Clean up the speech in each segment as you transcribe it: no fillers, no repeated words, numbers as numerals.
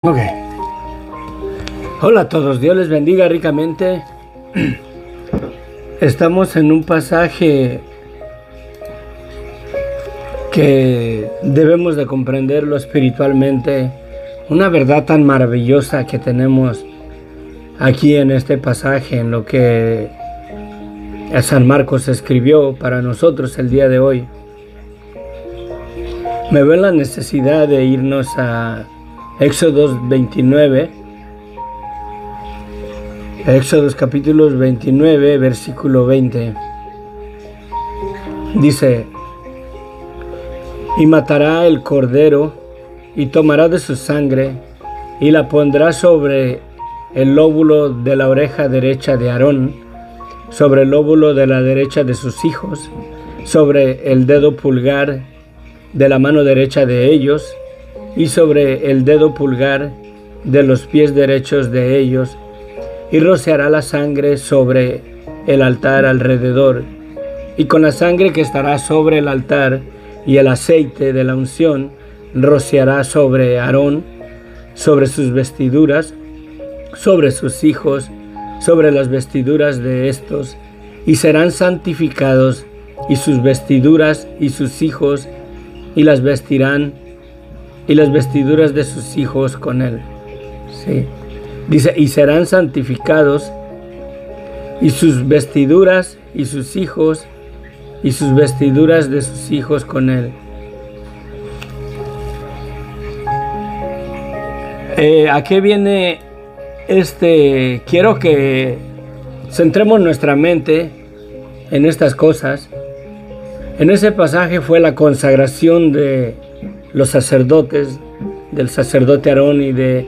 Ok. Hola a todos, Dios les bendiga ricamente. Estamos en un pasaje que debemos de comprenderlo espiritualmente. Una verdad tan maravillosa que tenemos aquí en este pasaje, en lo que San Marcos escribió para nosotros el día de hoy. Me veo en la necesidad de irnos a Éxodo 29, Éxodo capítulos 29, versículo 20. Dice: y matará el cordero, y tomará de su sangre, y la pondrá sobre el lóbulo de la oreja derecha de Aarón, sobre el lóbulo de la derecha de sus hijos, sobre el dedo pulgar de la mano derecha de ellos, y sobre el dedo pulgar de los pies derechos de ellos, y rociará la sangre sobre el altar alrededor, y con la sangre que estará sobre el altar y el aceite de la unción, rociará sobre Aarón, sobre sus vestiduras, sobre sus hijos, sobre las vestiduras de estos, y serán santificados, y sus vestiduras y sus hijos, y las vestirán, y las vestiduras de sus hijos con él. Sí. Dice: y serán santificados, y sus vestiduras y sus hijos, y sus vestiduras de sus hijos con él. ¿A qué viene este? Quiero que centremos nuestra mente en estas cosas. En ese pasaje fue la consagración de los sacerdotes, del sacerdote Aarón y de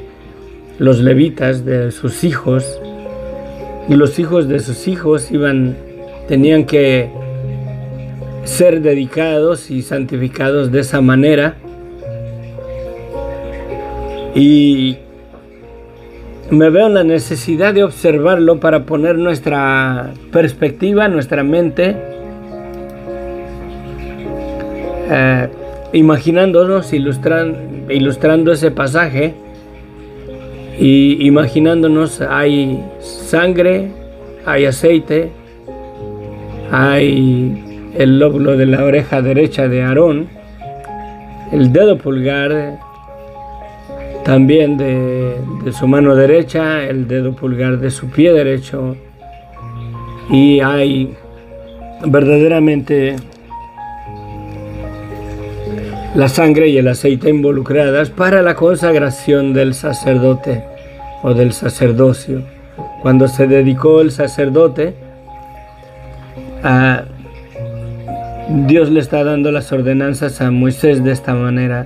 los levitas, de sus hijos, y los hijos de sus hijos tenían que ser dedicados y santificados de esa manera. Y me veo en la necesidad de observarlo para poner nuestra perspectiva, nuestra mente, imaginándonos, ilustrando ese pasaje, y imaginándonos: hay sangre, hay aceite, hay el lóbulo de la oreja derecha de Aarón, el dedo pulgar también de su mano derecha, el dedo pulgar de su pie derecho, y hay verdaderamente la sangre y el aceite involucradas para la consagración del sacerdote o del sacerdocio. Cuando se dedicó el sacerdote, Dios le está dando las ordenanzas a Moisés de esta manera.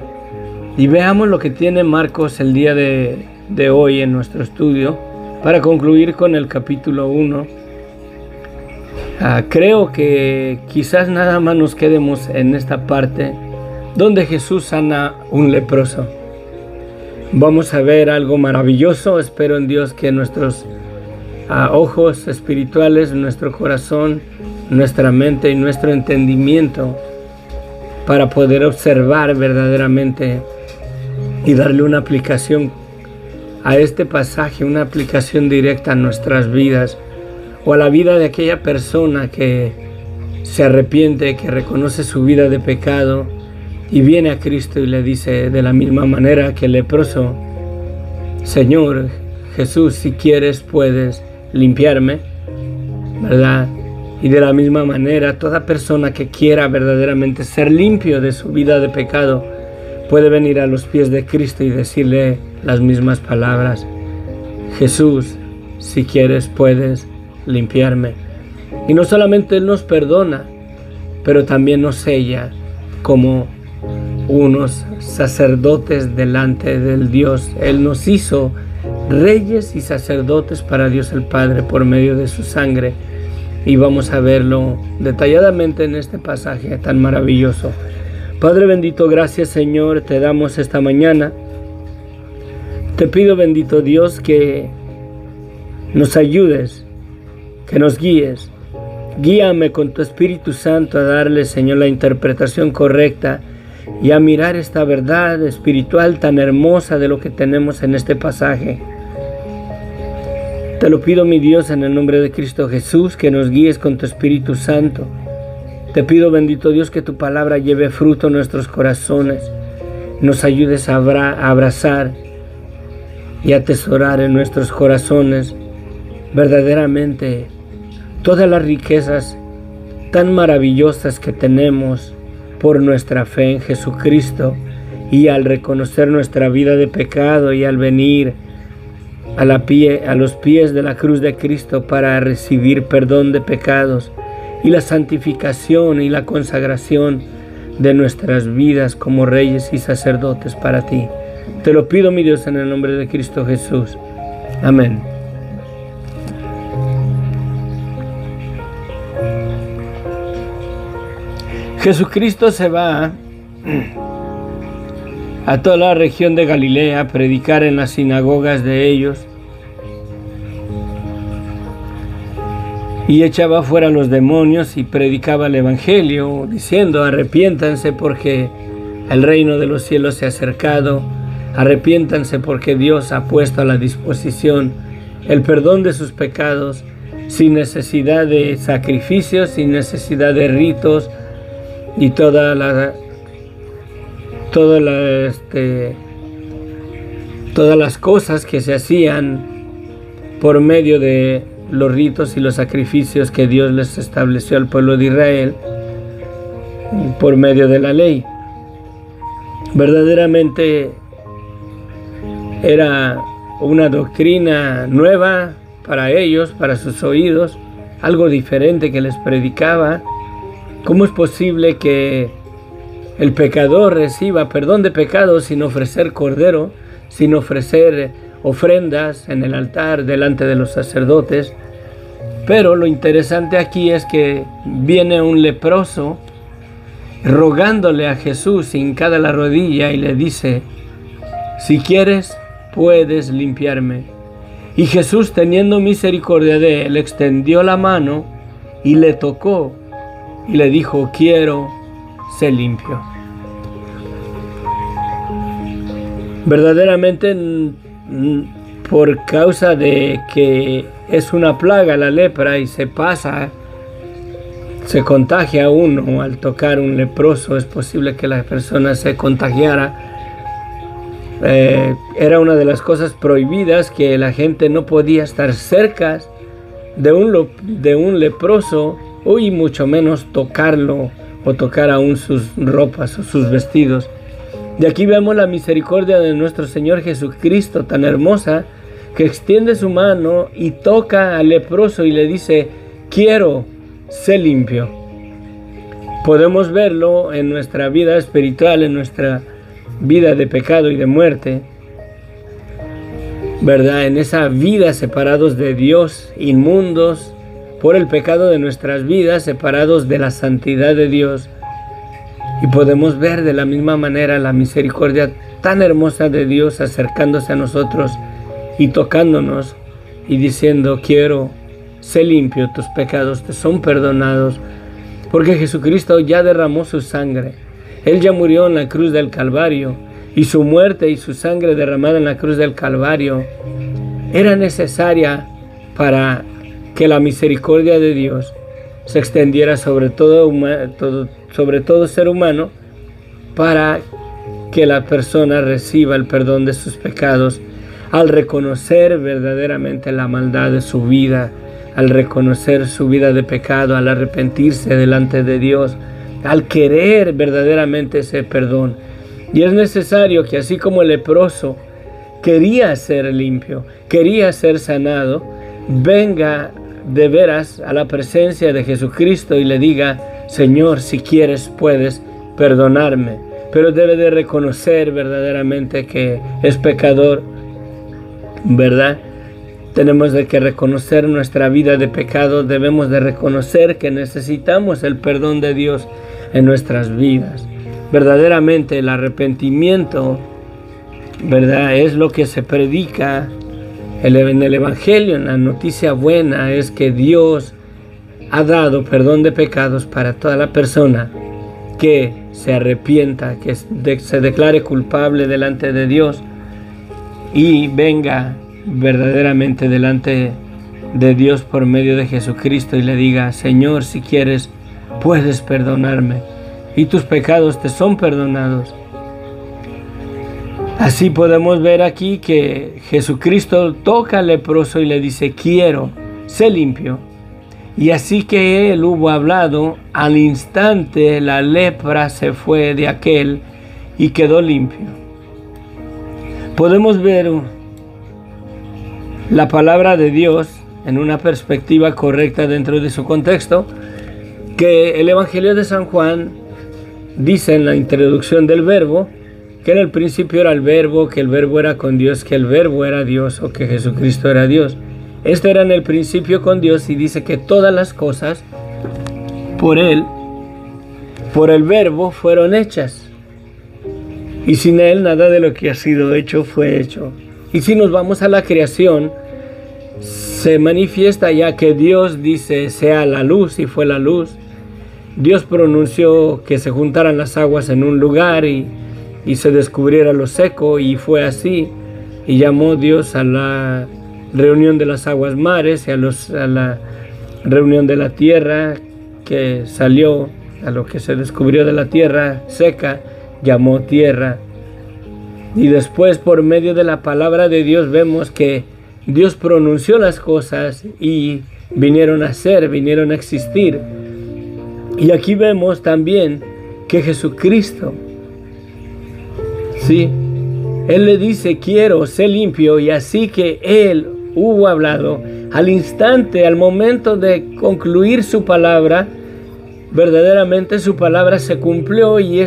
Y veamos lo que tiene Marcos el día de hoy en nuestro estudio, para concluir con el capítulo 1. Creo que quizás nada más nos quedemos en esta parte donde Jesús sana un leproso. Vamos a ver algo maravilloso. Espero en Dios que nuestros ojos espirituales, nuestro corazón, nuestra mente y nuestro entendimiento, para poder observar verdaderamente y darle una aplicación a este pasaje, una aplicación directa a nuestras vidas, o a la vida de aquella persona que se arrepiente, que reconoce su vida de pecado y viene a Cristo y le dice de la misma manera que el leproso: Señor Jesús, si quieres puedes limpiarme, ¿verdad? Y de la misma manera, toda persona que quiera verdaderamente ser limpio de su vida de pecado puede venir a los pies de Cristo y decirle las mismas palabras: Jesús, si quieres puedes limpiarme. Y no solamente Él nos perdona, pero también nos sella como unos sacerdotes delante del Dios. Él nos hizo reyes y sacerdotes para Dios el Padre por medio de su sangre, y vamos a verlo detalladamente en este pasaje tan maravilloso. Padre bendito, gracias Señor, te damos esta mañana. Te pido, bendito Dios, que nos ayudes, que nos guíes. Guíame con tu Espíritu Santo a darle, Señor, la interpretación correcta y a mirar esta verdad espiritual tan hermosa de lo que tenemos en este pasaje. Te lo pido, mi Dios, en el nombre de Cristo Jesús, que nos guíes con tu Espíritu Santo. Te pido, bendito Dios, que tu palabra lleve fruto en nuestros corazones, nos ayudes a abrazar y atesorar en nuestros corazones verdaderamente todas las riquezas tan maravillosas que tenemos por nuestra fe en Jesucristo, y al reconocer nuestra vida de pecado y al venir a los pies de la cruz de Cristo para recibir perdón de pecados y la santificación y la consagración de nuestras vidas como reyes y sacerdotes para ti. Te lo pido, mi Dios, en el nombre de Cristo Jesús. Amén. Jesucristo se va a toda la región de Galilea a predicar en las sinagogas de ellos y echaba fuera a los demonios y predicaba el evangelio diciendo: arrepiéntanse porque el reino de los cielos se ha acercado, arrepiéntanse porque Dios ha puesto a la disposición el perdón de sus pecados sin necesidad de sacrificios, sin necesidad de ritos y todas las cosas que se hacían por medio de los ritos y los sacrificios que Dios les estableció al pueblo de Israel por medio de la ley. Verdaderamente era una doctrina nueva para ellos, para sus oídos, algo diferente que les predicaba. ¿Cómo es posible que el pecador reciba perdón de pecados sin ofrecer cordero, sin ofrecer ofrendas en el altar delante de los sacerdotes? Pero lo interesante aquí es que viene un leproso rogándole a Jesús, hincada la rodilla, y le dice: si quieres, puedes limpiarme. Y Jesús, teniendo misericordia de él, extendió la mano y le tocó y le dijo: quiero, sé limpio. Verdaderamente, por causa de que es una plaga la lepra y se contagia a uno al tocar un leproso, es posible que la persona se contagiara. Era una de las cosas prohibidas, que la gente no podía estar cerca de un leproso, y mucho menos tocarlo o tocar aún sus ropas o sus vestidos. De aquí vemos la misericordia de nuestro Señor Jesucristo tan hermosa, que extiende su mano y toca al leproso y le dice: quiero, sé limpio. Podemos verlo en nuestra vida espiritual, en nuestra vida de pecado y de muerte, ¿verdad? En esa vida separados de Dios, inmundos por el pecado de nuestras vidas, separados de la santidad de Dios. Y podemos ver de la misma manera la misericordia tan hermosa de Dios acercándose a nosotros y tocándonos y diciendo: quiero, sé limpio, tus pecados te son perdonados, porque Jesucristo ya derramó su sangre. Él ya murió en la cruz del Calvario, y su muerte y su sangre derramada en la cruz del Calvario era necesaria para que la misericordia de Dios se extendiera sobre todo ser humano, para que la persona reciba el perdón de sus pecados al reconocer verdaderamente la maldad de su vida, al reconocer su vida de pecado, al arrepentirse delante de Dios, al querer verdaderamente ese perdón. Y es necesario que, así como el leproso quería ser limpio, quería ser sanado, venga de veras a la presencia de Jesucristo y le diga: Señor, si quieres, puedes perdonarme. Pero debe de reconocer verdaderamente que es pecador, ¿verdad? Tenemos de que reconocer nuestra vida de pecado, debemos de reconocer que necesitamos el perdón de Dios en nuestras vidas. Verdaderamente el arrepentimiento, ¿verdad?, es lo que se predica en el Evangelio. En la noticia buena es que Dios ha dado perdón de pecados para toda la persona que se arrepienta, que se declare culpable delante de Dios y venga verdaderamente delante de Dios por medio de Jesucristo y le diga: Señor, si quieres, puedes perdonarme y tus pecados te son perdonados. Así podemos ver aquí que Jesucristo toca al leproso y le dice: quiero, sé limpio. Y así que él hubo hablado, al instante la lepra se fue de aquel y quedó limpio. Podemos ver la palabra de Dios en una perspectiva correcta dentro de su contexto, que el Evangelio de San Juan dice en la introducción del verbo que en el principio era el verbo, que el verbo era con Dios, que el verbo era Dios o que Jesucristo era Dios. Este era en el principio con Dios y dice que todas las cosas por Él, por el verbo, fueron hechas. Y sin Él nada de lo que ha sido hecho fue hecho. Y si nos vamos a la creación, se manifiesta ya que Dios dice: sea la luz, y fue la luz. Dios pronunció que se juntaran las aguas en un lugar y se descubriera lo seco, y fue así. Y llamó Dios a la reunión de las aguas mares y a la reunión de la tierra que salió, a lo que se descubrió de la tierra seca, llamó tierra. Y después, por medio de la palabra de Dios, vemos que Dios pronunció las cosas y vinieron a ser, vinieron a existir. Y aquí vemos también que Jesucristo, sí, Él le dice: quiero, sé limpio. Y así que Él hubo hablado, al instante, al momento de concluir su palabra, verdaderamente su palabra se cumplió y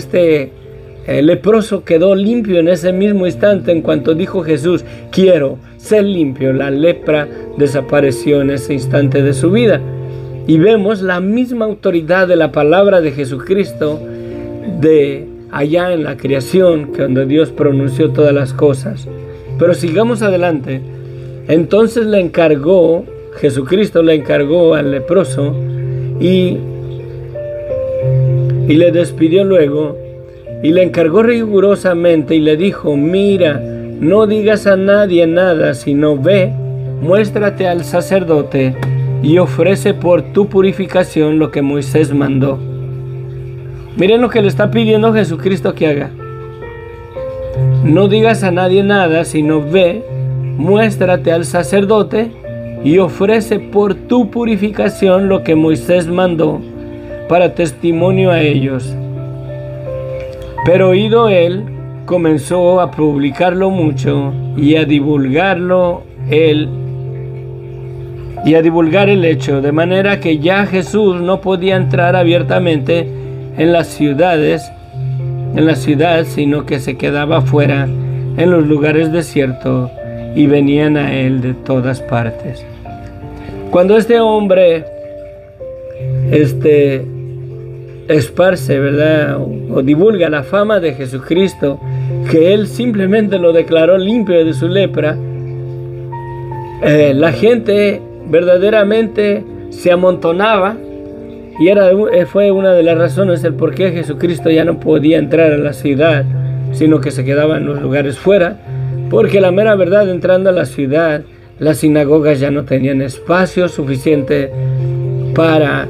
el leproso quedó limpio en ese mismo instante. En cuanto dijo Jesús: quiero, sé limpio, la lepra desapareció en ese instante de su vida. Y vemos la misma autoridad de la palabra de Jesucristo de allá en la creación, cuando Dios pronunció todas las cosas. Pero sigamos adelante. Entonces Jesucristo le encargó al leproso y le despidió luego, y le encargó rigurosamente y le dijo: mira, no digas a nadie nada, sino ve, muéstrate al sacerdote y ofrece por tu purificación lo que Moisés mandó. Miren lo que le está pidiendo Jesucristo que haga. No digas a nadie nada, sino ve, muéstrate al sacerdote y ofrece por tu purificación lo que Moisés mandó, para testimonio a ellos. Pero oído él, comenzó a publicarlo mucho y a divulgar el hecho, de manera que ya Jesús no podía entrar abiertamente en la ciudad, sino que se quedaba fuera en los lugares desiertos, y venían a él de todas partes. Cuando este hombre esparce, ¿verdad?, o divulga la fama de Jesucristo, que él simplemente lo declaró limpio de su lepra, la gente verdaderamente se amontonaba, y fue una de las razones el por qué Jesucristo ya no podía entrar a la ciudad, sino que se quedaba en los lugares fuera, porque la mera verdad, entrando a la ciudad, las sinagogas ya no tenían espacio suficiente para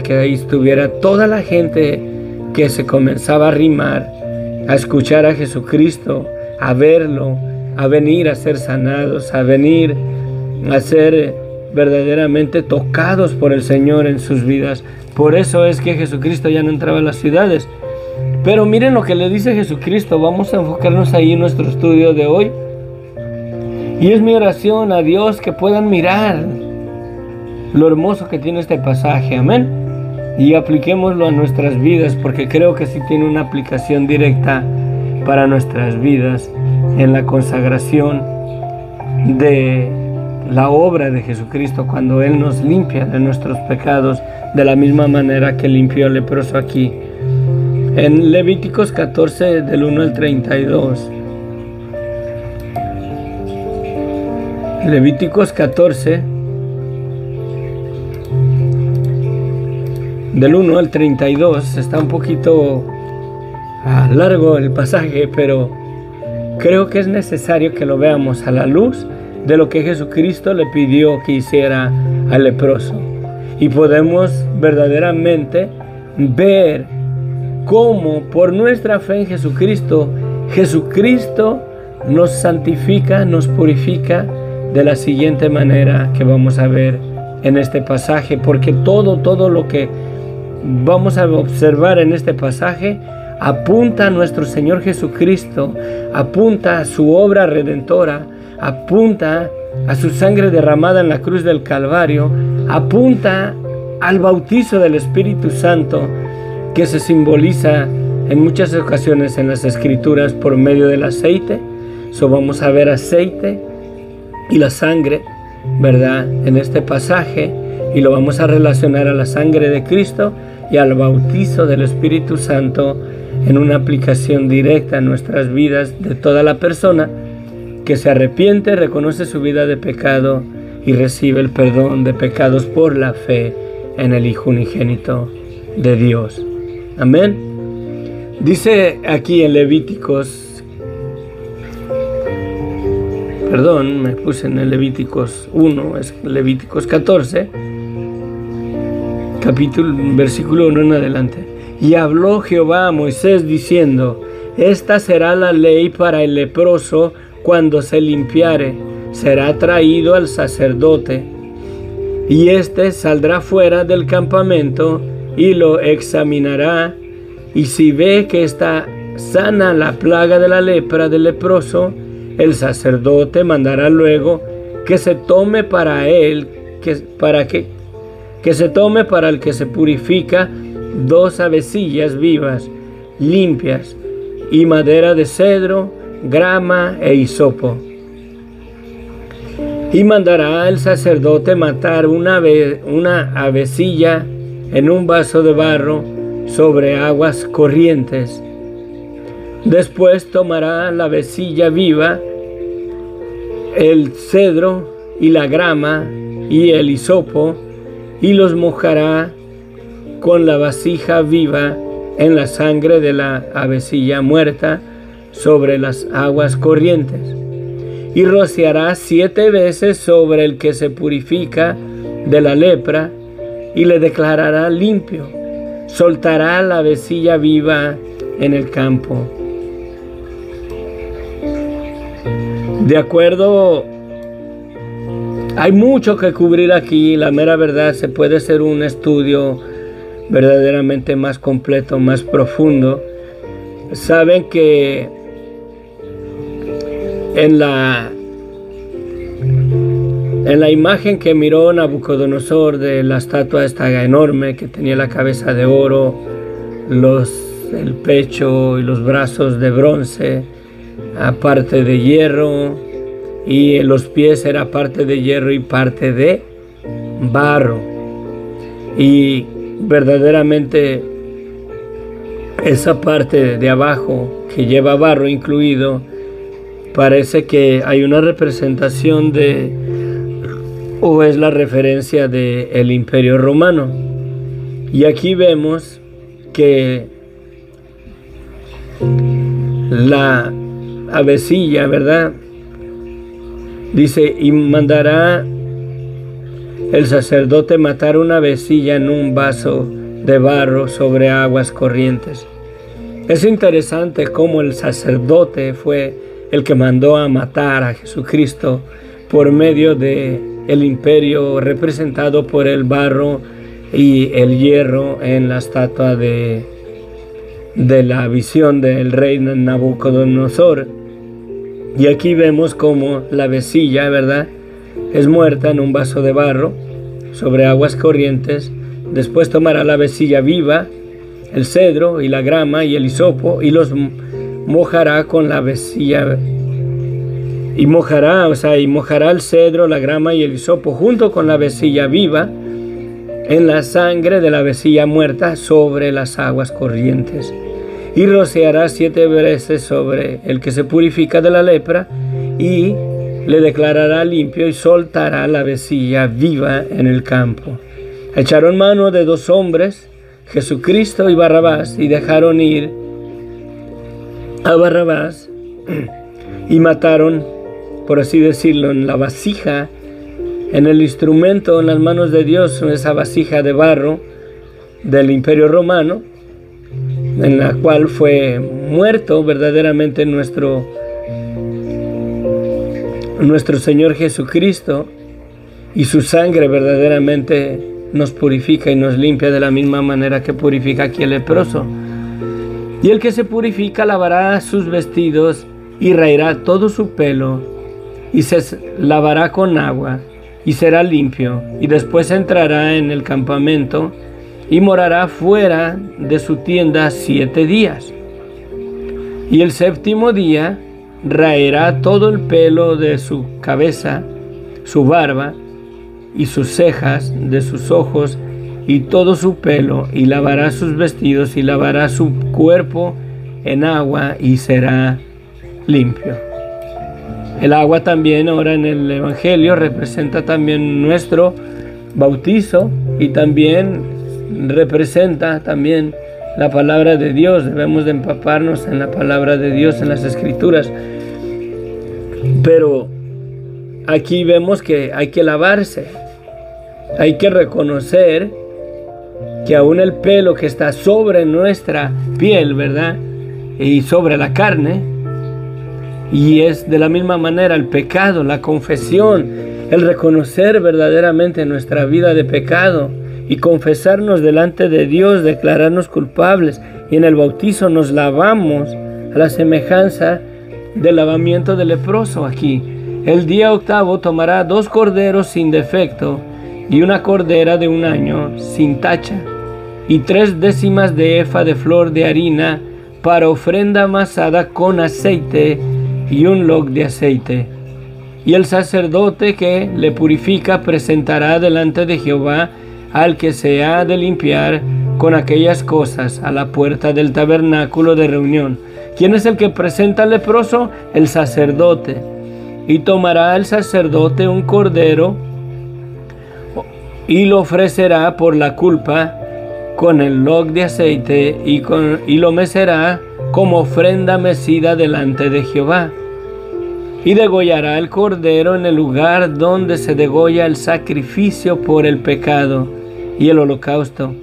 que ahí estuviera toda la gente que se comenzaba a arrimar a escuchar a Jesucristo, a verlo, a venir a ser sanados, a venir a ser verdaderamente tocados por el Señor en sus vidas. Por eso es que Jesucristo ya no entraba a las ciudades. Pero miren lo que le dice Jesucristo. Vamos a enfocarnos ahí en nuestro estudio de hoy. Y es mi oración a Dios que puedan mirar lo hermoso que tiene este pasaje. Amén. Y apliquémoslo a nuestras vidas, porque creo que sí tiene una aplicación directa para nuestras vidas en la consagración de la obra de Jesucristo, cuando Él nos limpia de nuestros pecados, de la misma manera que limpió al leproso aquí. En Levíticos 14, del 1 al 32. Levíticos 14, del 1 al 32. Está un poquito largo el pasaje, pero creo que es necesario que lo veamos a la luz de lo que Jesucristo le pidió que hiciera al leproso. Y podemos verdaderamente ver cómo por nuestra fe en Jesucristo, Jesucristo nos santifica, nos purifica de la siguiente manera que vamos a ver en este pasaje, porque todo lo que vamos a observar en este pasaje apunta a nuestro Señor Jesucristo, apunta a su obra redentora, apunta a su sangre derramada en la cruz del Calvario, apunta al bautizo del Espíritu Santo que se simboliza en muchas ocasiones en las Escrituras por medio del aceite. Vamos a ver aceite y la sangre, ¿verdad?, en este pasaje, y lo vamos a relacionar a la sangre de Cristo y al bautizo del Espíritu Santo en una aplicación directa en nuestras vidas de toda la persona que se arrepiente, reconoce su vida de pecado y recibe el perdón de pecados por la fe en el Hijo unigénito de Dios. Amén. Dice aquí en Levíticos, me puse en el Levíticos 1, es Levíticos 14, versículo 1 en adelante. Y habló Jehová a Moisés diciendo: esta será la ley para el leproso cuando se limpiare, será traído al sacerdote, y éste saldrá fuera del campamento y lo examinará, y si ve que está sana la plaga de la lepra del leproso, el sacerdote mandará luego que se tome para él, que se tome para el que se purifica 2 avecillas vivas, limpias, y madera de cedro, grama e hisopo. Y mandará el sacerdote matar una avecilla en un vaso de barro sobre aguas corrientes. Después tomará la avecilla viva, el cedro y la grama y el hisopo, y los mojará con la vasija viva en la sangre de la avecilla muerta sobre las aguas corrientes, y rociará 7 veces sobre el que se purifica de la lepra, y le declarará limpio. Soltará la avecilla viva en el campo. De acuerdo, hay mucho que cubrir aquí. La mera verdad, se puede hacer un estudio verdaderamente más completo, más profundo. Saben que en la imagen que miró Nabucodonosor de la estatua esta enorme que tenía la cabeza de oro, el pecho y los brazos de bronce, aparte de hierro, y los pies era parte de hierro y parte de barro, y verdaderamente esa parte de abajo que lleva barro incluido, parece que hay una representación o es la referencia del Imperio Romano. Y aquí vemos que la avecilla, ¿verdad?, dice: y mandará el sacerdote matar una avecilla en un vaso de barro sobre aguas corrientes. Es interesante cómo el sacerdote fue el que mandó a matar a Jesucristo por medio de el imperio representado por el barro y el hierro en la estatua de la visión del rey Nabucodonosor. Y aquí vemos cómo la avecilla, ¿verdad?, es muerta en un vaso de barro sobre aguas corrientes. Después tomará la avecilla viva, el cedro y la grama y el hisopo, y los mojará con la avecilla, y mojará el cedro, la grama y el hisopo junto con la avecilla viva en la sangre de la avecilla muerta sobre las aguas corrientes, y rociará 7 veces sobre el que se purifica de la lepra, y le declarará limpio, y soltará la avecilla viva en el campo. Echaron mano de 2 hombres Jesucristo y Barrabás, y dejaron ir a Barrabás y mataron, por así decirlo, en la vasija, en el instrumento, en las manos de Dios, esa vasija de barro del Imperio Romano, en la cual fue muerto verdaderamente nuestro Señor Jesucristo, y su sangre verdaderamente nos purifica y nos limpia de la misma manera que purifica aquí el leproso. Y el que se purifica lavará sus vestidos y raerá todo su pelo y se lavará con agua y será limpio, y después entrará en el campamento y morará fuera de su tienda 7 días. Y el 7º día raerá todo el pelo de su cabeza, su barba y sus cejas, de sus ojos y todo su pelo, y lavará sus vestidos y lavará su cuerpo en agua y será limpio. El agua también ahora en el Evangelio representa también nuestro bautizo, y también representa también la palabra de Dios. Debemos de empaparnos en la palabra de Dios, en las Escrituras. Pero aquí vemos que hay que lavarse. Hay que reconocer que aún el pelo que está sobre nuestra piel, ¿verdad? Y sobre la carne, y es de la misma manera el pecado, la confesión, el reconocer verdaderamente nuestra vida de pecado y confesarnos delante de Dios, declararnos culpables, y en el bautizo nos lavamos a la semejanza del lavamiento del leproso aquí. El día 8º tomará 2 corderos sin defecto y una cordera de 1 año sin tacha, y 3 décimas de efa de flor de harina para ofrenda amasada con aceite, y un log de aceite. Y el sacerdote que le purifica presentará delante de Jehová al que se ha de limpiar con aquellas cosas a la puerta del tabernáculo de reunión. ¿Quién es el que presenta al leproso? El sacerdote. Y tomará el sacerdote un cordero y lo ofrecerá por la culpa con el log de aceite, y lo mecerá como ofrenda mecida delante de Jehová. Y degollará el cordero en el lugar donde se degolla el sacrificio por el pecado y el holocausto,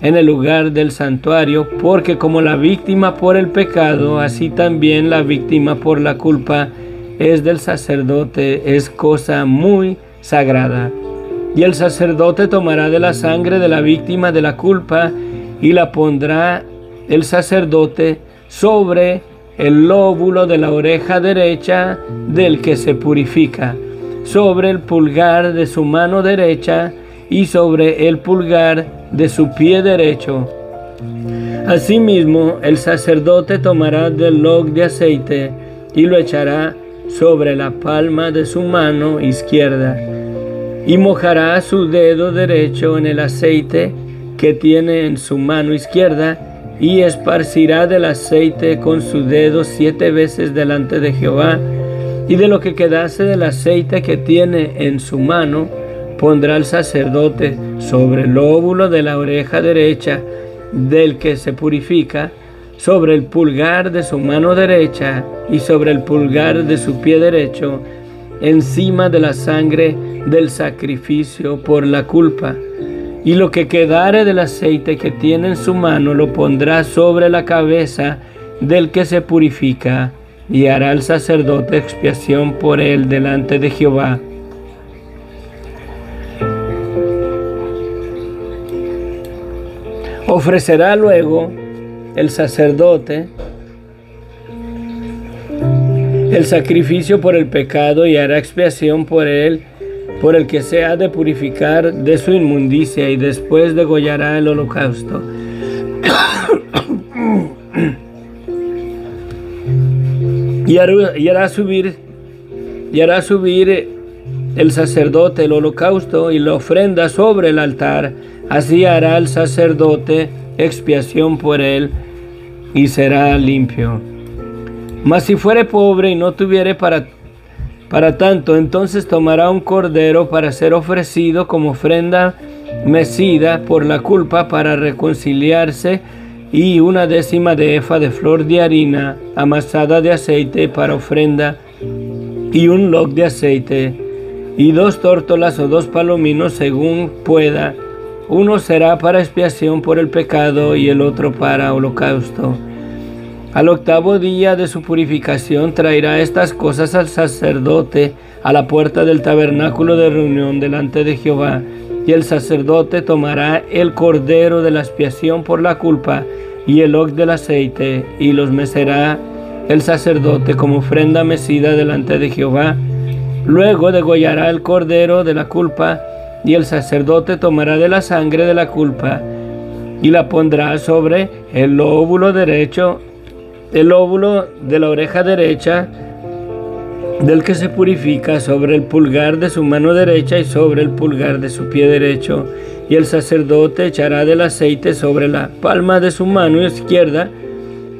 en el lugar del santuario, porque como la víctima por el pecado, así también la víctima por la culpa es del sacerdote, es cosa muy sagrada. Y el sacerdote tomará de la sangre de la víctima de la culpa y la pondrá el sacerdote sobre el lóbulo de la oreja derecha del que se purifica, sobre el pulgar de su mano derecha y sobre el pulgar de su pie derecho. Asimismo, el sacerdote tomará del log de aceite y lo echará sobre la palma de su mano izquierda, y mojará su dedo derecho en el aceite que tiene en su mano izquierda, y esparcirá del aceite con su dedo 7 veces delante de Jehová. Y de lo que quedase del aceite que tiene en su mano, pondrá el sacerdote sobre el lóbulo de la oreja derecha del que se purifica, sobre el pulgar de su mano derecha y sobre el pulgar de su pie derecho, encima de la sangre del sacrificio por la culpa. Y lo que quedare del aceite que tiene en su mano lo pondrá sobre la cabeza del que se purifica, y hará el sacerdote expiación por él delante de Jehová. Ofrecerá luego el sacerdote el sacrificio por el pecado y hará expiación por él, por el que se ha de purificar de su inmundicia, y después degollará el holocausto. Y hará subir el sacerdote el holocausto y la ofrenda sobre el altar. Así hará el sacerdote expiación por él y será limpio. Mas si fuere pobre y no tuviere para tanto, entonces tomará un cordero para ser ofrecido como ofrenda mecida por la culpa para reconciliarse, y 1/10 de efa de flor de harina amasada de aceite para ofrenda, y un log de aceite, y 2 tórtolas o 2 palominos según pueda. Uno será para expiación por el pecado y el otro para holocausto. Al 8º día de su purificación traerá estas cosas al sacerdote a la puerta del tabernáculo de reunión delante de Jehová. Y el sacerdote tomará el cordero de la expiación por la culpa y el log del aceite, y los mecerá el sacerdote como ofrenda mecida delante de Jehová. Luego degollará el cordero de la culpa, y el sacerdote tomará de la sangre de la culpa y la pondrá sobre el lóbulo derecho, el lóbulo de la oreja derecha del que se purifica, sobre el pulgar de su mano derecha y sobre el pulgar de su pie derecho. Y el sacerdote echará del aceite sobre la palma de su mano izquierda,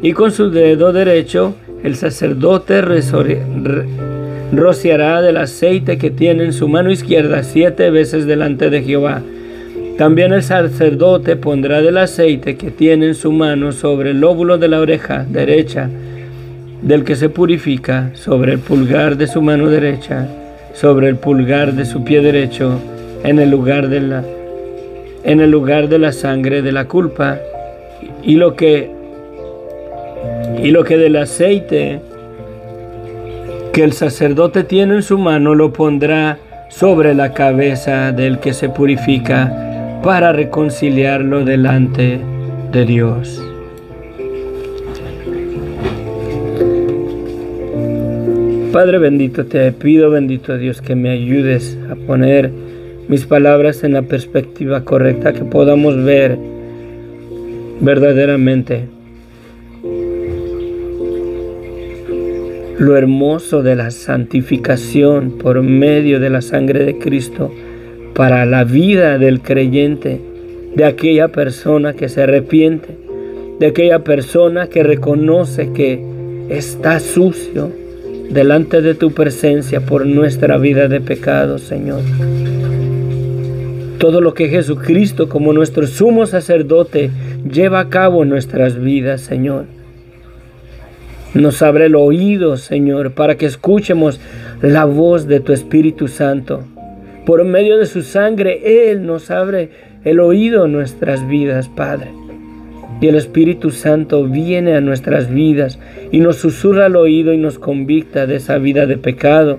y con su dedo derecho el sacerdote rociará del aceite que tiene en su mano izquierda 7 veces delante de Jehová. También el sacerdote pondrá del aceite que tiene en su mano sobre el lóbulo de la oreja derecha del que se purifica, sobre el pulgar de su mano derecha, sobre el pulgar de su pie derecho, en el lugar de la sangre de la culpa, y lo que del aceite que el sacerdote tiene en su mano lo pondrá sobre la cabeza del que se purifica, para reconciliarlo delante de Dios. Padre bendito, te pido, bendito Dios, que me ayudes a poner mis palabras en la perspectiva correcta, que podamos ver verdaderamente lo hermoso de la santificación por medio de la sangre de Cristo para la vida del creyente, de aquella persona que se arrepiente, de aquella persona que reconoce que está sucio delante de tu presencia por nuestra vida de pecado, Señor. Todo lo que Jesucristo, como nuestro sumo sacerdote, lleva a cabo en nuestras vidas, Señor. Nos abre el oído, Señor, para que escuchemos la voz de tu Espíritu Santo. Por medio de su sangre, Él nos abre el oído en nuestras vidas, Padre. Y el Espíritu Santo viene a nuestras vidas y nos susurra al oído y nos convicta de esa vida de pecado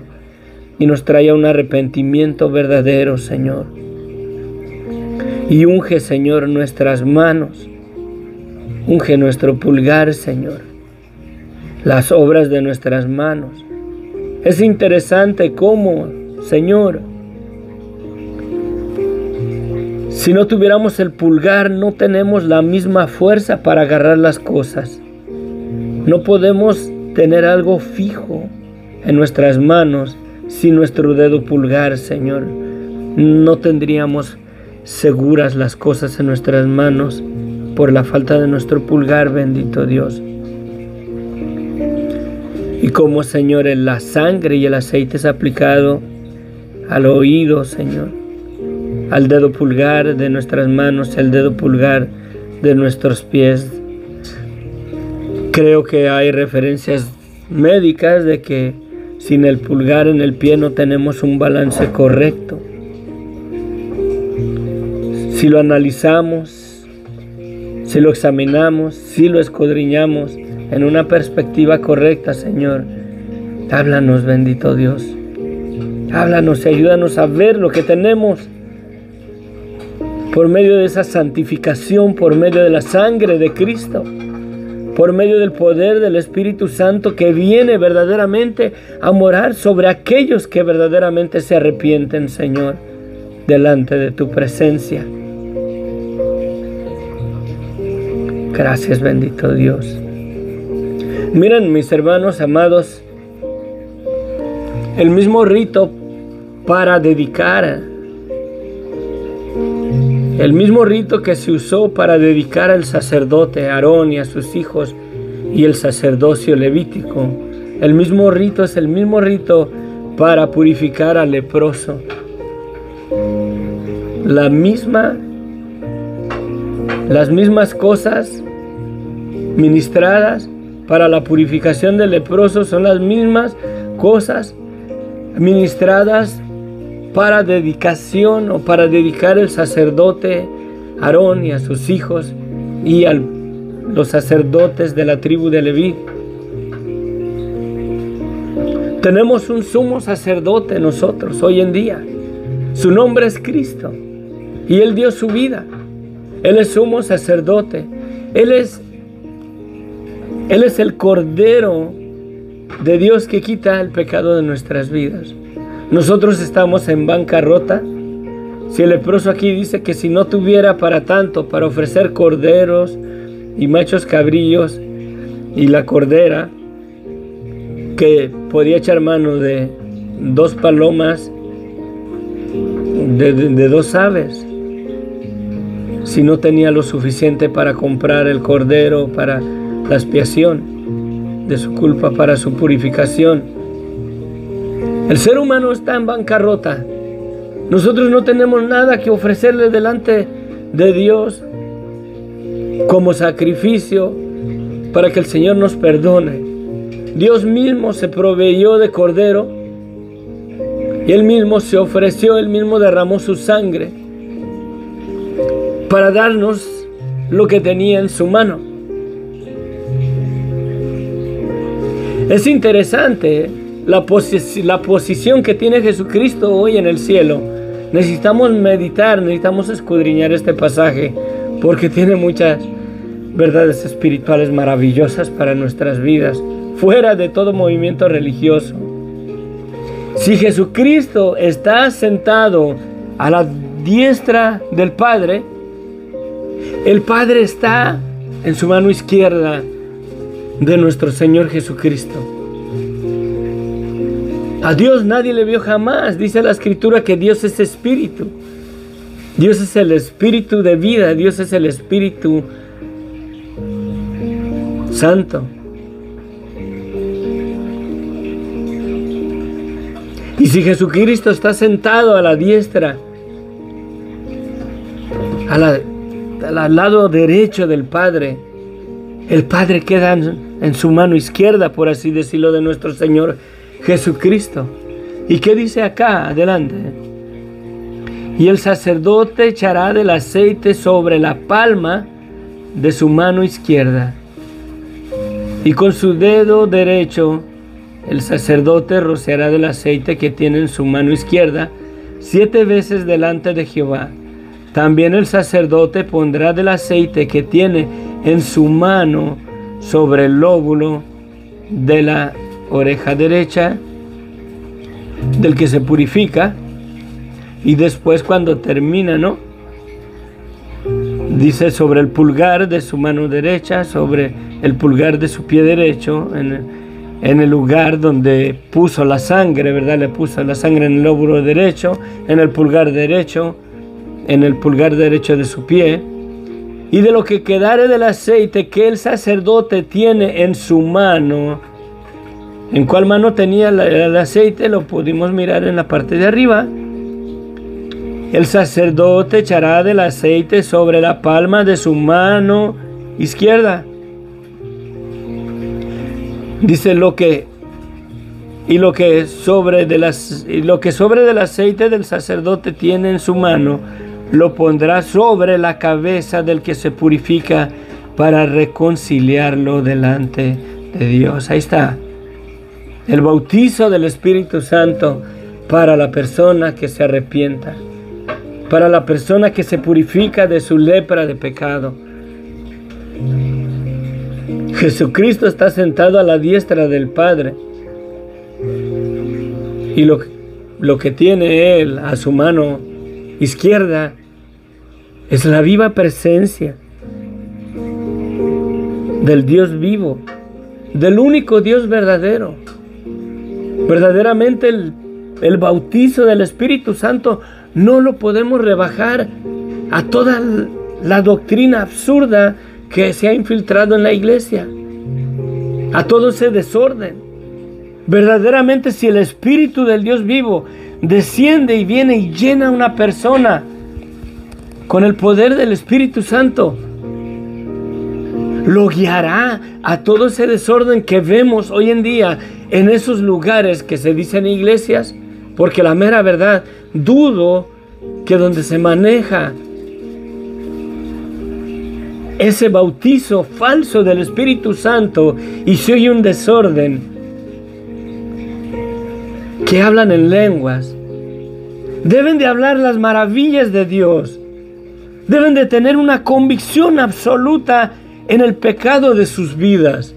y nos trae a un arrepentimiento verdadero, Señor. Y unge, Señor, nuestras manos, unge nuestro pulgar, Señor, las obras de nuestras manos. Es interesante cómo, Señor, si no tuviéramos el pulgar, no tenemos la misma fuerza para agarrar las cosas. No podemos tener algo fijo en nuestras manos sin nuestro dedo pulgar, Señor. No tendríamos seguras las cosas en nuestras manos por la falta de nuestro pulgar, bendito Dios. Y como, Señor, la sangre y el aceite es aplicado al oído, Señor, al dedo pulgar de nuestras manos, al dedo pulgar de nuestros pies. Creo que hay referencias médicas de que sin el pulgar en el pie no tenemos un balance correcto. Si lo analizamos, si lo examinamos, si lo escudriñamos en una perspectiva correcta, Señor, háblanos, bendito Dios. Háblanos y ayúdanos a ver lo que tenemos por medio de esa santificación, por medio de la sangre de Cristo, por medio del poder del Espíritu Santo que viene verdaderamente a morar sobre aquellos que verdaderamente se arrepienten, Señor, delante de tu presencia. Gracias, bendito Dios. Miren, mis hermanos amados, el mismo rito para dedicar, el mismo rito que se usó para dedicar al sacerdote Aarón y a sus hijos y el sacerdocio levítico, el mismo rito es el mismo rito para purificar al leproso. las mismas cosas ministradas para la purificación del leproso son las mismas cosas ministradas para dedicación o para dedicar el sacerdote Aarón y a sus hijos y a los sacerdotes de la tribu de Leví. Tenemos un sumo sacerdote nosotros hoy en día. Su nombre es Cristo y Él dio su vida. Él es sumo sacerdote. Él es el Cordero de Dios que quita el pecado de nuestras vidas. Nosotros estamos en bancarrota. Si el leproso aquí dice que si no tuviera para tanto, para ofrecer corderos y machos cabrillos y la cordera, que podía echar mano de 2 palomas, de 2 aves, si no tenía lo suficiente para comprar el cordero para la expiación de su culpa, para su purificación. El ser humano está en bancarrota. Nosotros no tenemos nada que ofrecerle delante de Dios como sacrificio para que el Señor nos perdone. Dios mismo se proveyó de cordero y Él mismo se ofreció, Él mismo derramó su sangre para darnos lo que tenía en su mano. Es interesante la posición que tiene Jesucristo hoy en el cielo. Necesitamos meditar, necesitamos escudriñar este pasaje porque tiene muchas verdades espirituales maravillosas para nuestras vidas, fuera de todo movimiento religioso. Si Jesucristo está sentado a la diestra del Padre, el Padre está en su mano izquierda de nuestro Señor Jesucristo. A Dios nadie le vio jamás. Dice la Escritura que Dios es espíritu. Dios es el espíritu de vida. Dios es el Espíritu Santo. Y si Jesucristo está sentado a la diestra, al lado derecho del Padre, el Padre queda en su mano izquierda, por así decirlo, de nuestro Señor Jesucristo. ¿Y qué dice acá? Adelante. Y el sacerdote echará del aceite sobre la palma de su mano izquierda, y con su dedo derecho el sacerdote rociará del aceite que tiene en su mano izquierda 7 veces delante de Jehová. También el sacerdote pondrá del aceite que tiene en su mano sobre el lóbulo de la oreja derecha del que se purifica, y después cuando termina, ¿no? Dice sobre el pulgar de su mano derecha, sobre el pulgar de su pie derecho, en el lugar donde puso la sangre, ¿verdad? Le puso la sangre en el lóbulo derecho, en el pulgar derecho, en el pulgar derecho de su pie. Y de lo que quedare del aceite que el sacerdote tiene en su mano, ¿en cuál mano tenía el aceite? Lo pudimos mirar en la parte de arriba. El sacerdote echará del aceite sobre la palma de su mano izquierda. Dice lo que sobre del aceite del sacerdote tiene en su mano, lo pondrá sobre la cabeza del que se purifica para reconciliarlo delante de Dios. Ahí está. El bautizo del Espíritu Santo para la persona que se arrepienta, para la persona que se purifica de su lepra de pecado. Jesucristo está sentado a la diestra del Padre, y lo que tiene Él a su mano izquierda es la viva presencia del Dios vivo, del único Dios verdadero. Verdaderamente el bautizo del Espíritu Santo no lo podemos rebajar a toda la doctrina absurda que se ha infiltrado en la iglesia, a todo ese desorden. Verdaderamente, si el Espíritu del Dios vivo desciende y viene y llena a una persona, con el poder del Espíritu Santo. Lo guiará a todo ese desorden que vemos hoy en día en esos lugares que se dicen iglesias, porque la mera verdad, dudo que donde se maneja ese bautizo falso del Espíritu Santo y se oye un desorden, que hablan en lenguas, deben de hablar las maravillas de Dios, deben de tener una convicción absoluta en el pecado de sus vidas.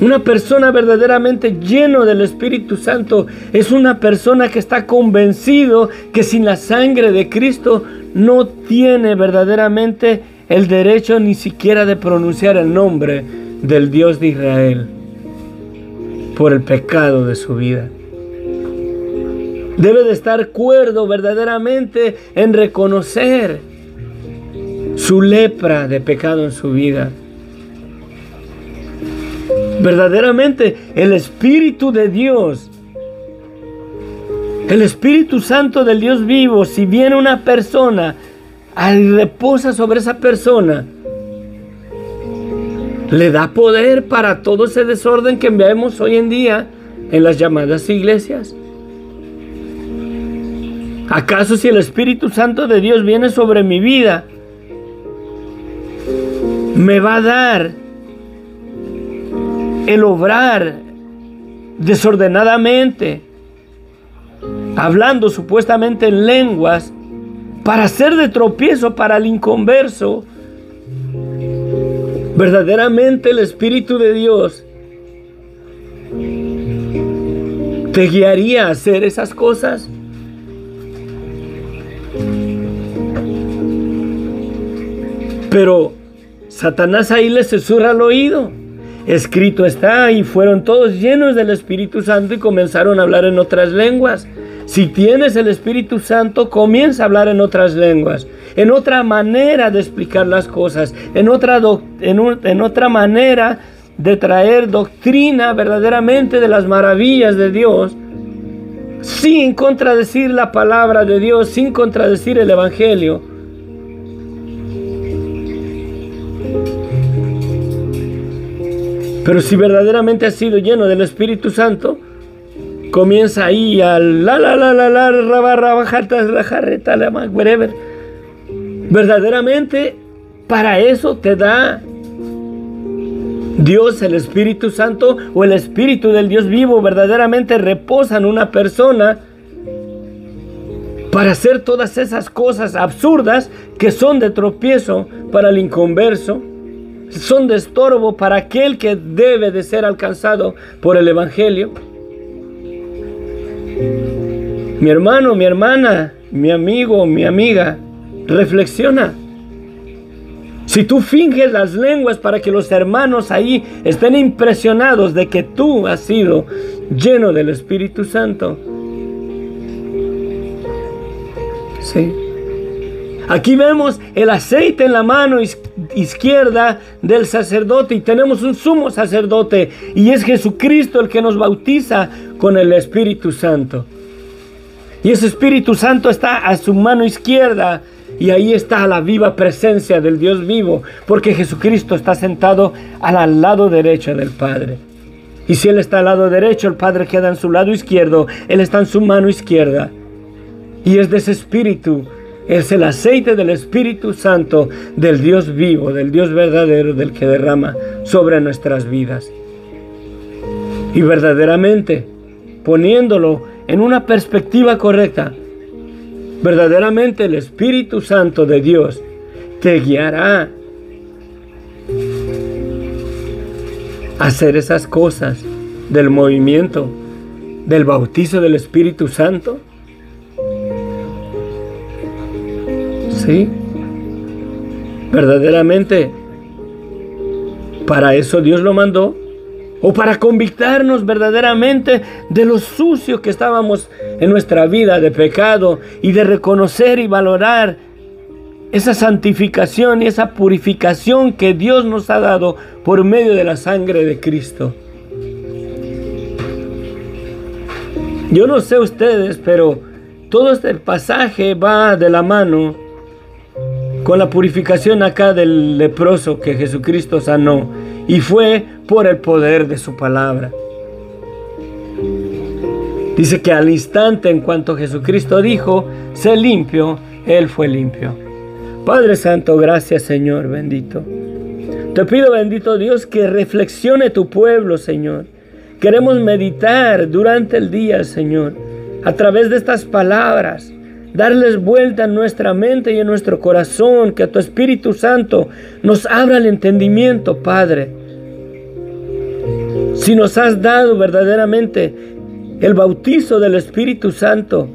Una persona verdaderamente llena del Espíritu Santo es una persona que está convencido que sin la sangre de Cristo no tiene verdaderamente el derecho ni siquiera de pronunciar el nombre del Dios de Israel por el pecado de su vida. Debe de estar cuerdo verdaderamente en reconocer su lepra de pecado en su vida. Verdaderamente el Espíritu de Dios, el Espíritu Santo del Dios vivo, si viene una persona y reposa sobre esa persona, le da poder para todo ese desorden que vemos hoy en día en las llamadas iglesias. ¿Acaso si el Espíritu Santo de Dios viene sobre mi vida, me va a dar el obrar desordenadamente, hablando supuestamente en lenguas, para ser de tropiezo para el inconverso? Verdaderamente el Espíritu de Dios te guiaría a hacer esas cosas. Pero Satanás ahí le susurra al oído: escrito está, y fueron todos llenos del Espíritu Santo y comenzaron a hablar en otras lenguas. Si tienes el Espíritu Santo, comienza a hablar en otras lenguas, en otra manera de explicar las cosas, en otra manera de traer doctrina verdaderamente de las maravillas de Dios, sin contradecir la palabra de Dios, sin contradecir el Evangelio. Pero si verdaderamente has sido lleno del Espíritu Santo, comienza ahí a whatever. Verdaderamente para eso te da Dios, el Espíritu Santo, o el Espíritu del Dios vivo verdaderamente reposa en una persona para hacer todas esas cosas absurdas que son de tropiezo para el inconverso, son de estorbo para aquel que debe de ser alcanzado por el Evangelio. Mi hermano, mi hermana, mi amigo, mi amiga, reflexiona. Si tú finges las lenguas para que los hermanos ahí estén impresionados de que tú has sido lleno del Espíritu Santo. Sí. Aquí vemos el aceite en la mano izquierda del sacerdote, y tenemos un sumo sacerdote, y es Jesucristo el que nos bautiza con el Espíritu Santo. Y ese Espíritu Santo está a su mano izquierda, y ahí está la viva presencia del Dios vivo, porque Jesucristo está sentado al lado derecho del Padre. Y si Él está al lado derecho, el Padre queda en su lado izquierdo, Él está en su mano izquierda. Y es de ese Espíritu, es el aceite del Espíritu Santo, del Dios vivo, del Dios verdadero, del que derrama sobre nuestras vidas. Y verdaderamente, poniéndolo en una perspectiva correcta, verdaderamente el Espíritu Santo de Dios te guiará a hacer esas cosas del movimiento, del bautizo del Espíritu Santo. Sí, verdaderamente para eso Dios lo mandó, o para convictarnos verdaderamente de lo sucio que estábamos en nuestra vida de pecado, y de reconocer y valorar esa santificación y esa purificación que Dios nos ha dado por medio de la sangre de Cristo. Yo no sé ustedes, pero todo este pasaje va de la mano con la purificación acá del leproso que Jesucristo sanó, y fue por el poder de su palabra. Dice que al instante en cuanto Jesucristo dijo, sé limpio, él fue limpio. Padre Santo, gracias Señor bendito. Te pido, bendito Dios, que reflexione tu pueblo, Señor. Queremos meditar durante el día, Señor, a través de estas palabras, darles vuelta en nuestra mente y en nuestro corazón, que tu Espíritu Santo nos abra el entendimiento, Padre. Si nos has dado verdaderamente el bautizo del Espíritu Santo,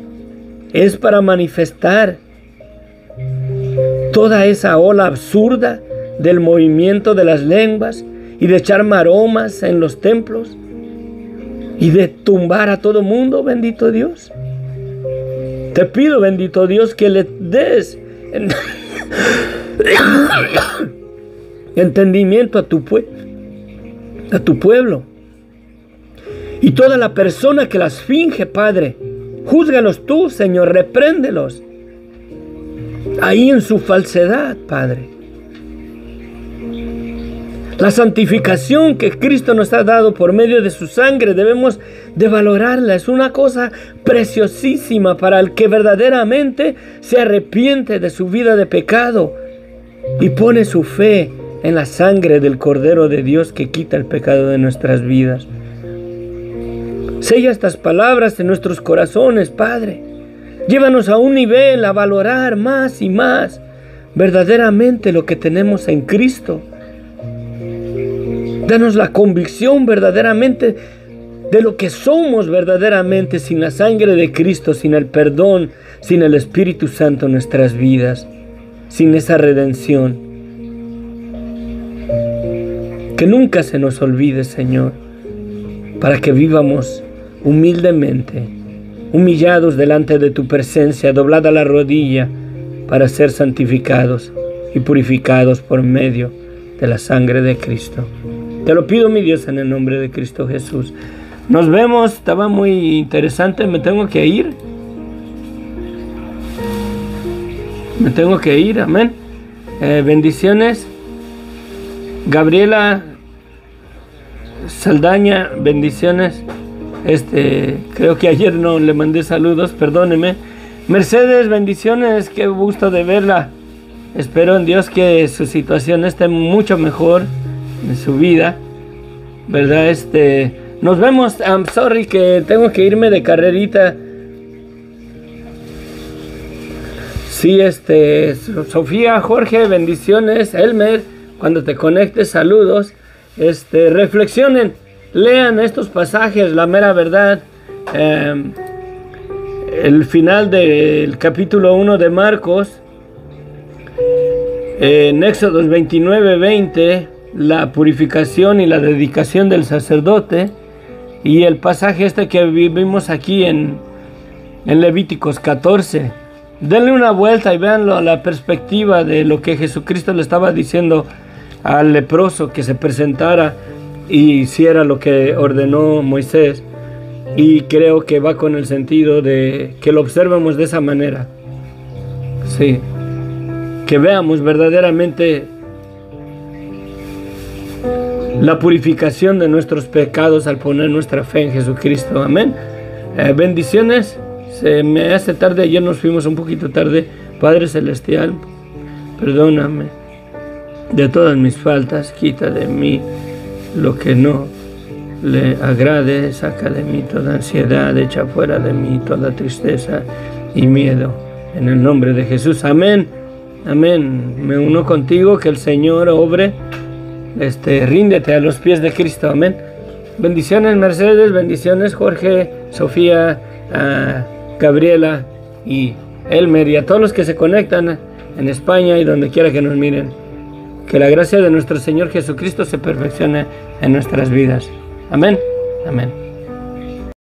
es para manifestar toda esa ola absurda del movimiento de las lenguas y de echar maromas en los templos y de tumbar a todo mundo, bendito Dios. Te pido, bendito Dios, que le des entendimiento a tu pueblo. Y toda la persona que las finge, Padre, júzgalos tú, Señor, repréndelos ahí en su falsedad, Padre. La santificación que Cristo nos ha dado por medio de su sangre debemos de valorarla. Es una cosa preciosísima para el que verdaderamente se arrepiente de su vida de pecado y pone su fe en la sangre del Cordero de Dios que quita el pecado de nuestras vidas. Sella estas palabras en nuestros corazones, Padre. Llévanos a un nivel a valorar más y más verdaderamente lo que tenemos en Cristo. Danos la convicción verdaderamente de lo que somos verdaderamente sin la sangre de Cristo, sin el perdón, sin el Espíritu Santo en nuestras vidas, sin esa redención. Que nunca se nos olvide, Señor, para que vivamos humildemente, humillados delante de tu presencia, doblada la rodilla, para ser santificados y purificados por medio de la sangre de Cristo. Te lo pido, mi Dios, en el nombre de Cristo Jesús. Nos vemos, estaba muy interesante, me tengo que ir. Amén. Bendiciones. Gabriela Saldaña, bendiciones. Creo que ayer no le mandé saludos, perdóneme. Mercedes, bendiciones, qué gusto de verla. Espero en Dios que su situación esté mucho mejor en su vida, ¿verdad? Nos vemos. I'm sorry que tengo que irme de carrerita. Sí, Sofía, Jorge, bendiciones. Elmer, cuando te conectes, saludos. Reflexionen, lean estos pasajes, la mera verdad. El final del capítulo 1 de Marcos, en Éxodos 29:20, la purificación y la dedicación del sacerdote, y el pasaje que vivimos aquí en Levíticos 14. Denle una vuelta y véanlo a la perspectiva de lo que Jesucristo le estaba diciendo al leproso, que se presentara y hiciera lo que ordenó Moisés. Y creo que va con el sentido de que lo observemos de esa manera. Sí, que veamos verdaderamente la purificación de nuestros pecados al poner nuestra fe en Jesucristo. Amén. Bendiciones. Se me hace tarde, ayer nos fuimos un poquito tarde. Padre Celestial, perdóname de todas mis faltas, quita de mí lo que no le agrade, saca de mí toda ansiedad, echa fuera de mí toda tristeza y miedo. En el nombre de Jesús, amén. Amén. Me uno contigo, que el Señor obre. Ríndete a los pies de Cristo, amén. Bendiciones, Mercedes, bendiciones, Jorge, Sofía, Gabriela y Elmer, y a todos los que se conectan en España y donde quiera que nos miren. Que la gracia de nuestro Señor Jesucristo se perfeccione en nuestras vidas. Amén. Amén.